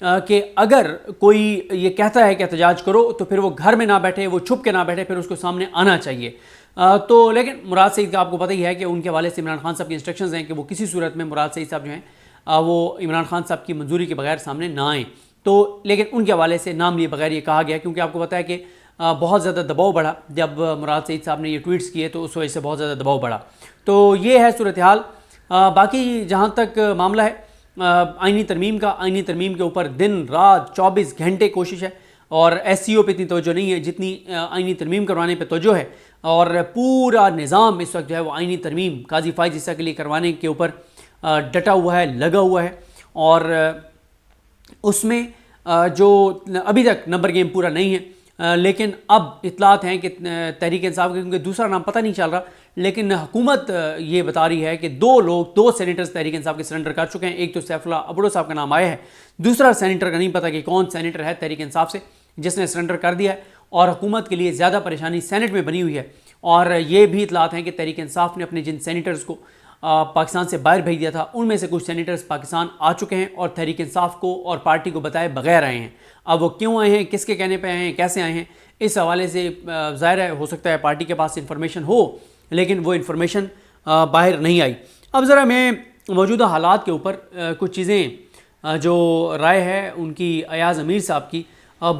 کہ اگر کوئی یہ کہتا ہے کہ احتجاج کرو تو پھر وہ گھر میں نہ بیٹھے، وہ چھپ کے نہ بیٹھے، پھر اس کو سامنے آنا چاہیے۔ تو لیکن مراد سعید کا آپ کو پتہ ہی ہے کہ ان کے حوالے سے عمران خان صاحب کی انسٹرکشنز ہیں کہ وہ کسی صورت میں مراد سعید صاحب جو ہیں وہ عمران خان صاحب کی منظوری کے بغیر سامنے نہ آئیں۔ تو لیکن ان کے حوالے سے نام لیے بغیر یہ کہا گیا، کیونکہ آپ کو پتہ ہے کہ بہت زیادہ دباؤ بڑھا جب مراد سعید صاحب نے یہ ٹویٹس کیے، تو اس وجہ سے بہت زیادہ دباؤ بڑھا۔ تو یہ ہے صورتحال۔ باقی جہاں تک معاملہ ہے آئینی ترمیم کا، آئینی ترمیم کے اوپر دن رات 24 گھنٹے کوشش ہے، اور ایس سی او پہ اتنی توجہ نہیں ہے جتنی آئینی ترمیم کروانے پہ توجہ ہے، اور پورا نظام اس وقت جو ہے وہ آئینی ترمیم قاضی فائز عیسیٰ کے لیے کروانے کے اوپر ڈٹا ہوا ہے، لگا ہوا ہے، اور اس میں جو ابھی تک نمبر گیم پورا نہیں ہے، لیکن اب اطلاعات ہیں کہ تحریک انصاف کے، کیونکہ دوسرا نام پتہ نہیں چل رہا، لیکن حکومت یہ بتا رہی ہے کہ دو سینیٹرز تحریک انصاف کے سرنڈر کر چکے ہیں۔ ایک تو سیف اللہ ابڑو صاحب کا نام آیا ہے، دوسرا سینیٹر کا نہیں پتہ کہ کون سینیٹر ہے تحریک انصاف سے جس نے سرنڈر کر دیا ہے، اور حکومت کے لیے زیادہ پریشانی سینٹ میں بنی ہوئی ہے۔ اور یہ بھی اطلاعات ہیں کہ تحریک انصاف نے اپنے جن سینیٹرز کو پاکستان سے باہر بھیج دیا تھا، ان میں سے کچھ سینیٹرز پاکستان آ چکے ہیں اور تحریک انصاف کو اور پارٹی کو بتائے بغیر آئے ہیں۔ اب وہ کیوں آئے ہیں، کس کے کہنے پہ آئے ہیں، کیسے آئے ہیں، اس حوالے سے ظاہر ہے ہو سکتا ہے پارٹی کے پاس انفارمیشن ہو، لیکن وہ انفارمیشن باہر نہیں آئی۔ اب ذرا میں موجودہ حالات کے اوپر کچھ چیزیں جو رائے ہے ان کی ایاز امیر صاحب کی،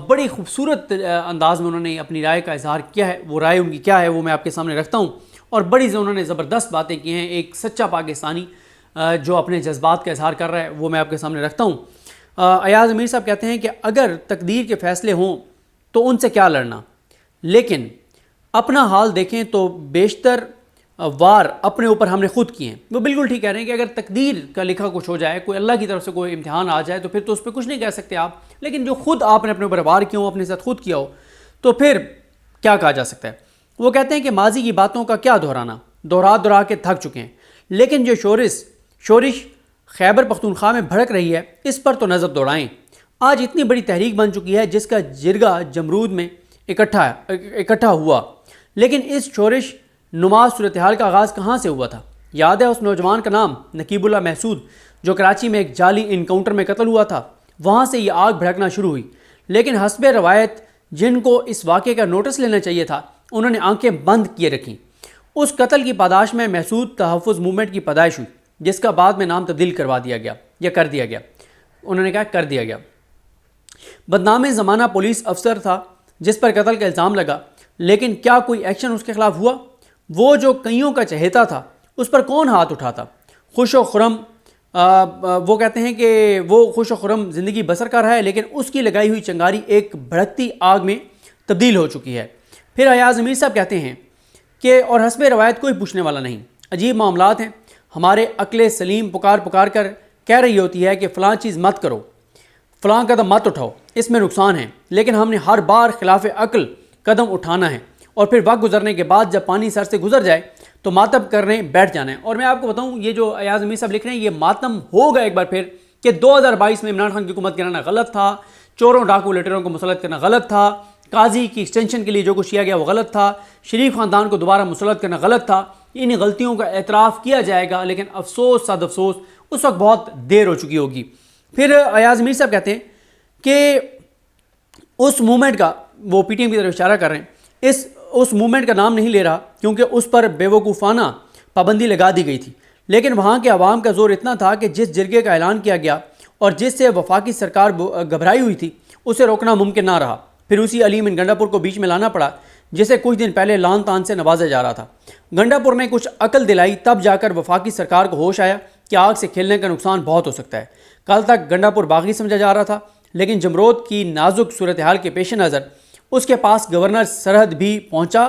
بڑی خوبصورت انداز میں انہوں نے اپنی رائے کا اظہار کیا ہے۔ وہ رائے ان کی کیا ہے وہ میں آپ کے سامنے رکھتا ہوں، اور بڑی انہوں نے زبردست باتیں کی ہیں۔ ایک سچا پاکستانی جو اپنے جذبات کا اظہار کر رہا ہے وہ میں آپ کے سامنے رکھتا ہوں۔ ایاز امیر صاحب کہتے ہیں کہ اگر تقدیر کے فیصلے ہوں تو ان سے کیا لڑنا، لیکن اپنا حال دیکھیں تو بیشتر وار اپنے اوپر ہم نے خود کیے ہیں۔ وہ بالکل ٹھیک کہہ رہے ہیں کہ اگر تقدیر کا لکھا کچھ ہو جائے، کوئی اللہ کی طرف سے کوئی امتحان آ جائے، تو پھر تو اس پہ کچھ نہیں کہہ سکتے آپ، لیکن جو خود آپ نے اپنے اوپر وار کیا ہو، اپنے ساتھ خود کیا ہو، تو پھر کیا کہا جا سکتا ہے۔ وہ کہتے ہیں کہ ماضی کی باتوں کا کیا دہرانا، دہرا کے تھک چکے ہیں، لیکن جو شورش خیبر پختونخوا میں بھڑک رہی ہے اس پر تو نظر دوڑائیں۔ آج اتنی بڑی تحریک بن چکی ہے جس کا جرگہ جمرود میں اکٹھا ہوا، لیکن اس شورش نما صورتحال کا آغاز کہاں سے ہوا تھا؟ یاد ہے اس نوجوان کا نام نقیب اللہ محسود جو کراچی میں ایک جعلی انکاؤنٹر میں قتل ہوا تھا؟ وہاں سے یہ آگ بھڑکنا شروع ہوئی، لیکن حسب روایت جن کو اس واقعے کا نوٹس لینا چاہیے تھا انہوں نے آنکھیں بند کیے رکھیں۔ اس قتل کی پاداش میں محسود تحفظ موومنٹ کی پیدائش ہوئی، جس کا بعد میں نام تبدیل کر دیا گیا۔ انہوں نے کہا کر دیا گیا۔ بدنام زمانہ پولیس افسر تھا جس پر قتل کا الزام لگا، لیکن کیا کوئی ایکشن اس کے خلاف ہوا؟ وہ جو کئیوں کا چہیتا تھا اس پر کون ہاتھ اٹھاتا؟ خوش و خرم وہ کہتے ہیں کہ وہ خوش و خرم زندگی بسر کر رہا ہے، لیکن اس کی لگائی ہوئی چنگاری ایک بھڑکتی آگ میں تبدیل ہو چکی ہے۔ پھر ایاز امیر صاحب کہتے ہیں کہ اور حسب روایت کوئی پوچھنے والا نہیں، عجیب معاملات ہیں۔ ہمارے عقل سلیم پکار کر کہہ رہی ہوتی ہے کہ فلاں چیز مت کرو، فلاں قدم مت اٹھاؤ، اس میں نقصان ہے، لیکن ہم نے ہر بار خلاف عقل قدم اٹھانا ہے، اور پھر وقت گزرنے کے بعد جب پانی سر سے گزر جائے تو ماتم کرنے بیٹھ جانا ہے۔ اور میں آپ کو بتاؤں یہ جو ایاز امیر صاحب لکھ رہے ہیں یہ ماتم ہوگا ایک بار پھر کہ 2022 میں عمران خان کی حکومت گرانا غلط تھا، چوروں ڈاکو لٹیروں کو مسلط کرنا غلط تھا، قاضی کی ایکسٹینشن کے لیے جو کچھ کیا گیا وہ غلط تھا، شریف خاندان کو دوبارہ مسلط کرنا غلط تھا۔ ان غلطیوں کا اعتراف کیا جائے گا، لیکن افسوس صد افسوس اس وقت بہت دیر ہو چکی ہوگی۔ پھر ایاز امیر صاحب کہتے ہیں کہ اس موومنٹ کا، وہ پی ٹی ایم کی طرف اشارہ کر رہے ہیں، اس موومنٹ کا نام نہیں لے رہا کیونکہ اس پر بے وقوفانہ پابندی لگا دی گئی تھی، لیکن وہاں کے عوام کا زور اتنا تھا کہ جس جرگے کا اعلان کیا گیا اور جس سے وفاقی سرکار گھبرائی ہوئی تھی اسے روکنا ممکن نہ رہا۔ پھر اسی علیم ان گنڈا پور کو بیچ میں لانا پڑا جسے کچھ دن پہلے لان تان سے نوازا جا رہا تھا۔ گنڈا پور نے کچھ عقل دلائی، تب جا کر وفاقی سرکار کو ہوش آیا کہ آگ سے کھیلنے کا نقصان بہت ہو سکتا ہے۔ کل تک گنڈا پور باغی سمجھا جا رہا تھا، لیکن جمرود کی نازک صورتحال کے پیش نظر اس کے پاس گورنر سرحد بھی پہنچا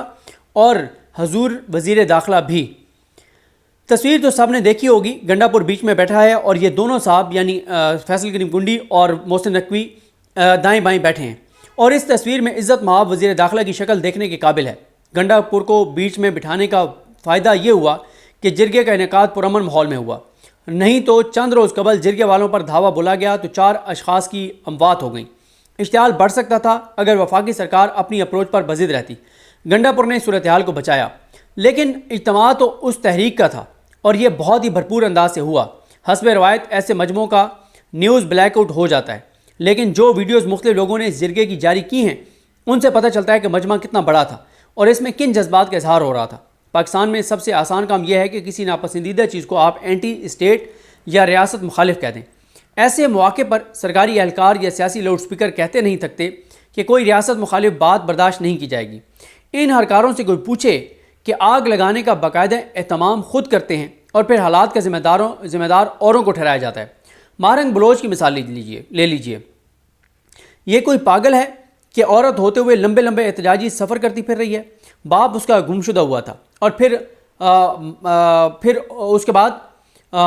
اور حضور وزیر داخلہ بھی۔ تصویر تو سب نے دیکھی ہوگی، گنڈا پور بیچ میں بیٹھا ہے اور یہ دونوں صاحب یعنی فیصل کریم کنڈی اور محسن نقوی دائیں بائیں بیٹھے ہیں، اور اس تصویر میں عزت مآب وزیر داخلہ کی شکل دیکھنے کے قابل ہے۔ گنڈا پور کو بیچ میں بٹھانے کا فائدہ یہ ہوا کہ جرگے کا انعقاد پرامن ماحول میں ہوا، نہیں تو چند روز قبل جرگے والوں پر دھاوا بولا گیا تو 4 اشخاص کی اموات ہو گئیں۔ اشتعال بڑھ سکتا تھا اگر وفاقی سرکار اپنی اپروچ پر بضد رہتی۔ گنڈا پور نے صورتحال کو بچایا، لیکن اجتماع تو اس تحریک کا تھا اور یہ بہت ہی بھرپور انداز سے ہوا۔ حسب روایت ایسے مجموعوں کا نیوز بلیک آؤٹ ہو جاتا ہے، لیکن جو ویڈیوز مختلف لوگوں نے اس جرگے کی جاری کی ہیں ان سے پتہ چلتا ہے کہ مجمع کتنا بڑا تھا اور اس میں کن جذبات کا اظہار ہو رہا تھا۔ پاکستان میں سب سے آسان کام یہ ہے کہ کسی ناپسندیدہ چیز کو آپ اینٹی اسٹیٹ یا ریاست مخالف کہہ دیں۔ ایسے مواقع پر سرکاری اہلکار یا سیاسی لاؤڈ سپیکر کہتے نہیں تھکتے کہ کوئی ریاست مخالف بات برداشت نہیں کی جائے گی۔ ان ہرکاروں سے کوئی پوچھے کہ آگ لگانے کا باقاعدہ اہتمام خود کرتے ہیں اور پھر حالات کا ذمہ دار اوروں کو ٹھہرایا جاتا ہے۔ مارنگ بلوچ کی مثال لے لیجئے۔ یہ کوئی پاگل ہے کہ عورت ہوتے ہوئے لمبے لمبے احتجاجی سفر کرتی پھر رہی ہے، باپ اس کا گمشدہ ہوا تھا اور پھر اس کے بعد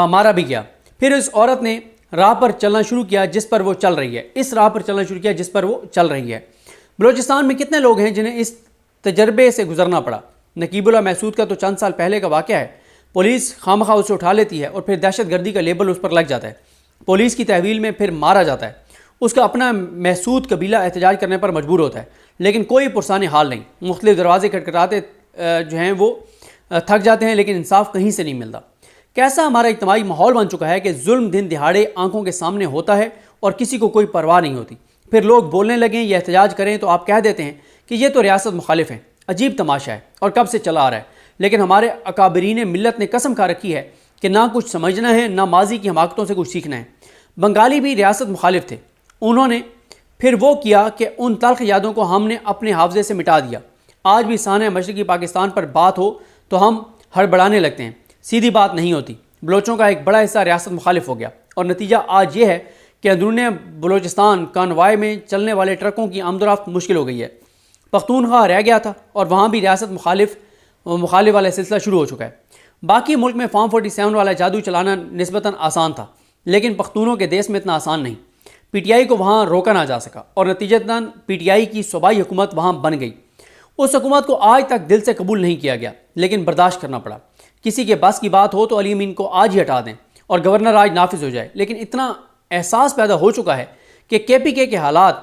مارا بھی گیا، پھر اس عورت نے راہ پر چلنا شروع کیا جس پر وہ چل رہی ہے۔ بلوچستان میں کتنے لوگ ہیں جنہیں اس تجربے سے گزرنا پڑا؟ نقیب اللہ محسود کا تو چند سال پہلے کا واقعہ ہے۔ پولیس خامخواہ اسے اٹھا لیتی ہے اور پھر دہشت گردی کا لیبل اس پر لگ جاتا ہے، پولیس کی تحویل میں پھر مارا جاتا ہے۔ اس کا اپنا محسود قبیلہ احتجاج کرنے پر مجبور ہوتا ہے، لیکن کوئی پرسان حال نہیں۔ مختلف دروازے کھٹکھٹاتے جو ہیں وہ تھک جاتے ہیں، لیکن انصاف کہیں سے نہیں ملتا۔ کیسا ہمارا اجتماعی ماحول بن چکا ہے کہ ظلم دن دہاڑے آنکھوں کے سامنے ہوتا ہے اور کسی کو کوئی پرواہ نہیں ہوتی۔ پھر لوگ بولنے لگیں یا احتجاج کریں تو آپ کہہ دیتے ہیں کہ یہ تو ریاست مخالف ہیں۔ عجیب تماشا ہے اور کب سے چلا آ رہا ہے، لیکن ہمارے اکابرین ملت نے قسم کھا رکھی ہے کہ نہ کچھ سمجھنا ہے، نہ ماضی کی حماقتوں سے کچھ سیکھنا ہے۔ بنگالی بھی ریاست مخالف تھے، انہوں نے پھر وہ کیا کہ ان تلخ یادوں کو ہم نے اپنے حافظے سے مٹا دیا۔ آج بھی سانحہ مشرقی پاکستان پر بات ہو تو ہم ہڑبڑانے لگتے ہیں، سیدھی بات نہیں ہوتی۔ بلوچوں کا ایک بڑا حصہ ریاست مخالف ہو گیا اور نتیجہ آج یہ ہے کہ اندرون بلوچستان کانوائے میں چلنے والے ٹرکوں کی آمد و رفت مشکل ہو گئی ہے۔ پختونخوا رہ گیا تھا اور وہاں بھی ریاست مخالف والا سلسلہ شروع ہو چکا ہے۔ باقی ملک میں فارم 47 والا جادو چلانا نسبتاً آسان تھا، لیکن پختونوں کے دیس میں اتنا آسان نہیں۔ پی ٹی آئی کو وہاں روکا نہ جا سکا اور نتیجتاً پی ٹی آئی کی صوبائی حکومت وہاں بن گئی۔ اس حکومت کو آج تک دل سے قبول نہیں کیا گیا، لیکن برداشت کرنا پڑا۔ کسی کے بس کی بات ہو تو علی امین کو آج ہی ہٹا دیں اور گورنر راج نافذ ہو جائے، لیکن اتنا احساس پیدا ہو چکا ہے کہ کے پی کے حالات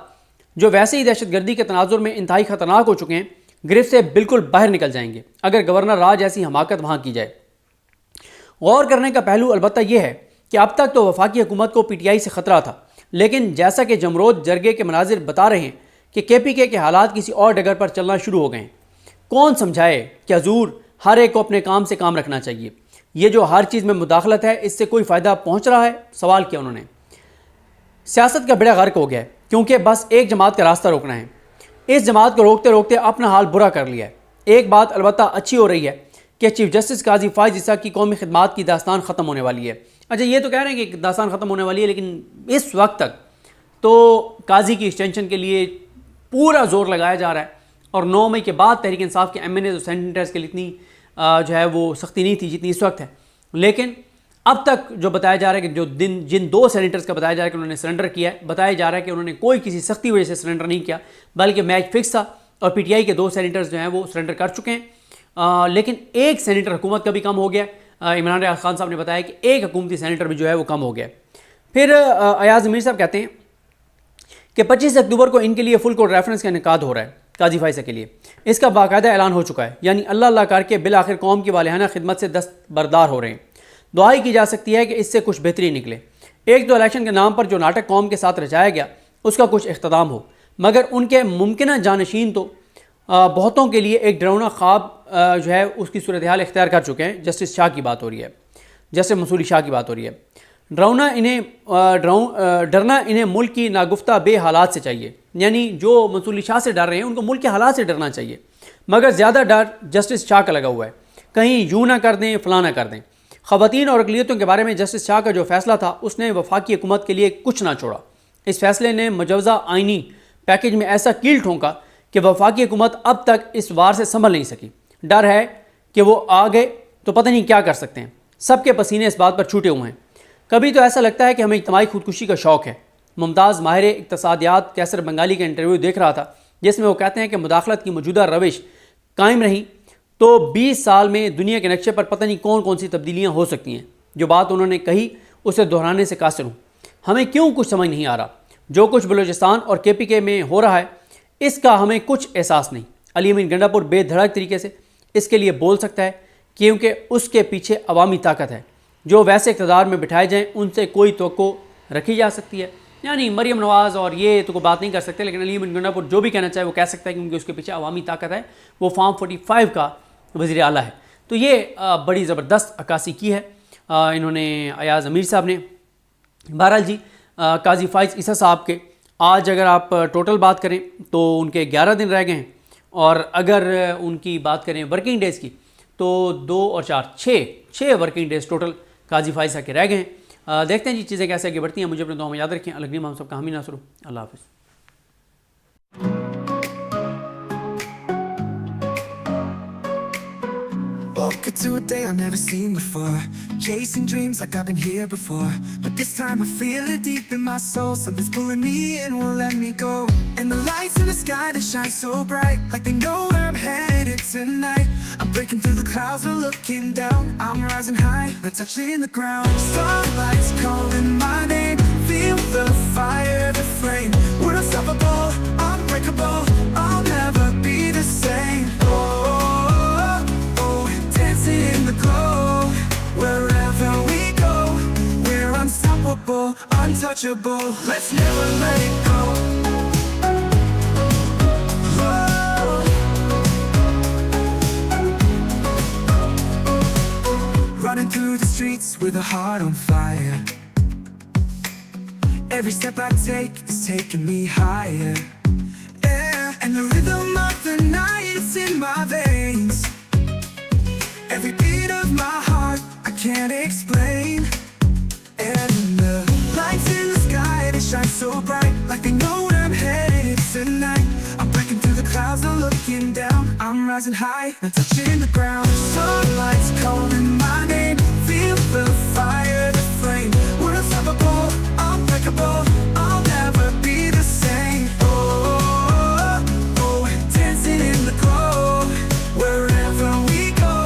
جو ویسے ہی دہشت گردی کے تناظر میں انتہائی خطرناک ہو چکے ہیں، گرفت سے بالکل باہر نکل جائیں گے اگر گورنر راج ایسی حماقت وہاں کی جائے۔ غور کرنے کا پہلو البتہ یہ ہے کہ اب تک تو وفاقی حکومت کو پی ٹی آئی سے خطرہ تھا، لیکن جیسا کہ جمرود جرگے کے مناظر بتا رہے ہیں کہ کے پی کے حالات کسی اور ڈگر پر چلنا شروع ہو گئے ہیں۔ کون سمجھائے کہ حضور ہر ایک کو اپنے کام سے کام رکھنا چاہیے۔ یہ جو ہر چیز میں مداخلت ہے، اس سے کوئی فائدہ پہنچ رہا ہے؟ سوال کیا انہوں نے۔ سیاست کا بیڑا غرق ہو گیا ہے کیونکہ بس ایک جماعت کا راستہ روکنا ہے۔ اس جماعت کو روکتے روکتے اپنا حال برا کر لیا ہے۔ ایک بات البتہ اچھی ہو رہی ہے کہ چیف جسٹس قاضی فائز عیسیٰ کی قومی خدمات کی داستان ختم ہونے والی ہے۔ اچھا، یہ تو کہہ رہے ہیں کہ داستان ختم ہونے والی ہے، لیکن اس وقت تک تو قاضی کی ایکسٹینشن کے لیے پورا زور لگایا جا رہا ہے، اور 9 مئی کے بعد تحریک انصاف کے ایم این ایز اور سینیٹرز کے لیے اتنی جو ہے وہ سختی نہیں تھی جتنی اس وقت ہے۔ لیکن اب تک جو بتایا جا رہا ہے کہ جن 2 سینیٹرز کا بتایا جا رہا ہے کہ انہوں نے سرنڈر کیا ہے، بتایا جا رہا ہے کہ انہوں نے کوئی کسی سختی وجہ سے سرنڈر نہیں کیا، بلکہ میچ فکس تھا، اور پی ٹی آئی کے 2 سینیٹرز جو ہیں وہ سرنڈر کر چکے ہیں۔ لیکن ایک سینیٹر حکومت کا بھی کم ہو گیا۔ عمران ریاض خان صاحب نے بتایا کہ ایک حکومتی سینیٹر بھی جو ہے وہ کم ہو گیا۔ پھر ایاز امیر صاحب کہتے ہیں کہ 25 اکتوبر کو ان کے لیے فل کورٹ ریفرنس کا انعقاد ہو رہا ہے قاضی فائزہ کے لیے۔ اس کا باقاعدہ اعلان ہو چکا ہے، یعنی اللہ اللہ کر کے بالآخر قوم کی والہانہ خدمت سے دستبردار ہو رہے ہیں۔ دعا ہی کی جا سکتی ہے کہ اس سے کچھ بہتری نکلے۔ ایک تو الیکشن کے نام پر جو ناٹک قوم کے ساتھ رچایا گیا اس کا کچھ اختتام ہو، مگر ان کے ممکنہ جانشین تو بہتوں کے لیے ایک ڈراؤنا خواب جو ہے اس کی صورتحال اختیار کر چکے ہیں۔ جسٹس شاہ کی بات ہو رہی ہے، جسٹس منصوری شاہ کی بات ہو رہی ہے۔ ڈرنا انہیں ملک کی ناگفتہ بے حالات سے چاہیے، یعنی جو منصوری شاہ سے ڈر رہے ہیں ان کو ملک کے حالات سے ڈرنا چاہیے، مگر زیادہ ڈر جسٹس شاہ کا لگا ہوا ہے، کہیں یوں نہ کر دیں فلاں نہ کر دیں۔ خواتین اور اقلیتوں کے بارے میں جسٹس شاہ کا جو فیصلہ تھا اس نے وفاقی حکومت کے لیے کچھ نہ چھوڑا۔ اس فیصلے نے مجوزہ آئینی پیکج میں ایسا کیل ٹھونکا کہ وفاقی حکومت اب تک اس وار سے سنبھل نہیں سکی۔ ڈر ہے کہ وہ آ گئے تو پتہ نہیں کیا کر سکتے ہیں۔ سب کے پسینے اس بات پر چھوٹے ہوئے ہیں۔ کبھی تو ایسا لگتا ہے کہ ہمیں اجتماعی خودکشی کا شوق ہے۔ ممتاز ماہر اقتصادیات کیسر بنگالی کا انٹرویو دیکھ رہا تھا جس میں وہ کہتے ہیں کہ مداخلت کی موجودہ روش قائم رہی تو 20 سال میں دنیا کے نقشے پر پتہ نہیں کون سی تبدیلیاں ہو سکتی ہیں۔ جو بات انہوں نے کہی اسے دہرانے سے قاصر ہوں۔ ہمیں کیوں کچھ سمجھ نہیں آ رہا؟ جو کچھ بلوچستان اور کے پی کے میں ہو رہا ہے اس کا ہمیں کچھ احساس نہیں۔ علی امین گنڈا پور بے دھڑک طریقے سے اس کے لیے بول سکتا ہے کیونکہ اس کے پیچھے عوامی طاقت ہے۔ جو ویسے اقتدار میں بٹھائے جائیں ان سے کوئی توقع رکھی جا سکتی ہے؟ یعنی مریم نواز اور یہ تو کوئی بات نہیں کر سکتے، لیکن علی امین گنڈا پور جو بھی کہنا چاہے وہ کہہ سکتا ہے کیونکہ اس کے پیچھے عوامی طاقت ہے، وہ فارم 45 کا وزیر اعلیٰ ہے. تو یہ بڑی زبردست عکاسی کی ہے انہوں نے ایاز امیر صاحب نے. بہرحال جی قاضی فائز عیسیٰ صاحب کے آج اگر آپ ٹوٹل بات کریں تو ان کے 11 دن رہ گئے ہیں، اور اگر ان کی بات کریں ورکنگ ڈیز کی تو 2 اور 4 6 ورکنگ ڈیز ٹوٹل قاضی فائز صاحب کے رہ گئے ہیں. دیکھتے ہیں جی چیزیں کیسے آگے بڑھتی ہیں. مجھے اپنے دعاؤں میں یاد رکھیں. الگ ہم سب کا حامی ناصر. اللہ حافظ. Woke up to a day I've never seen before, chasing dreams like I've been here before, but this time I feel it deep in my soul. Something's pulling me in, won't let me go. And the lights in the sky, they shine so bright, like they know where I'm headed tonight. I'm breaking through the clouds, they're looking down. I'm rising high, they're touching the ground. Starlight's calling my name, feel the fire, the flame. We're unstoppable, unbreakable, I'll never be the same. In the glow, wherever we go, we're unstoppable, untouchable. Let's never let it go. Whoa. Running through the streets with a heart on fire. Every step I take is taking me higher. Yeah, and the rhythm of the night is in my veins. Every beat of my heart, I can't explain. And the lights in the sky, they shine so bright, like they know where I'm headed tonight. I'm breaking through the clouds, they're looking down. I'm rising high, and touching the ground. Sunlight's calling my name, feel the fire, the flame. We're unstoppable, unbreakable, I'll never be the same. Oh, dancing in the glow, wherever we go,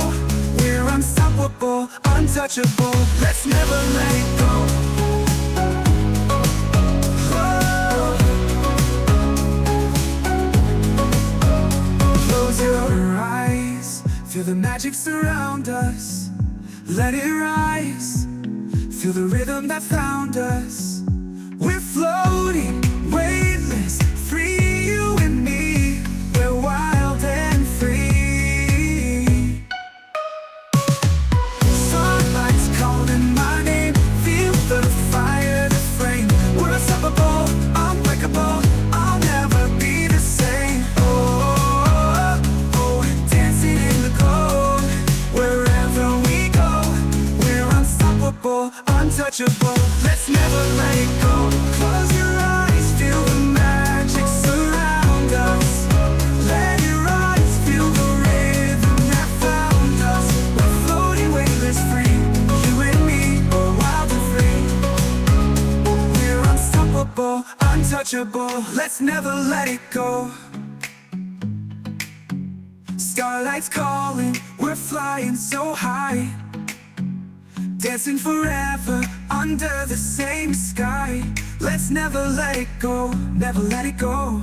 we're unstoppable, untouchable. Let's never let it go. Whoa. Close your eyes, feel the magic surround us. Let it rise, feel the rhythm that found us. We're floating, weightless, free, you and me. We're wild and free. Sunlight's calling my name, feel the fire, the flame. We're unstoppable, unbreakable, I'll never be the same. Oh, dancing in the glow, wherever we go, we're unstoppable, untouchable. Let's never let it go. Close your eyes, feel the magic surround us. Let it rise, feel the rhythm that found us. We're floating, weightless, free, you and me, we're wild and free. We're unstoppable, untouchable. Let's never let it go. Starlight's calling, we're flying so high, dancing forever under the same sky. Let's never let it go, never let it go.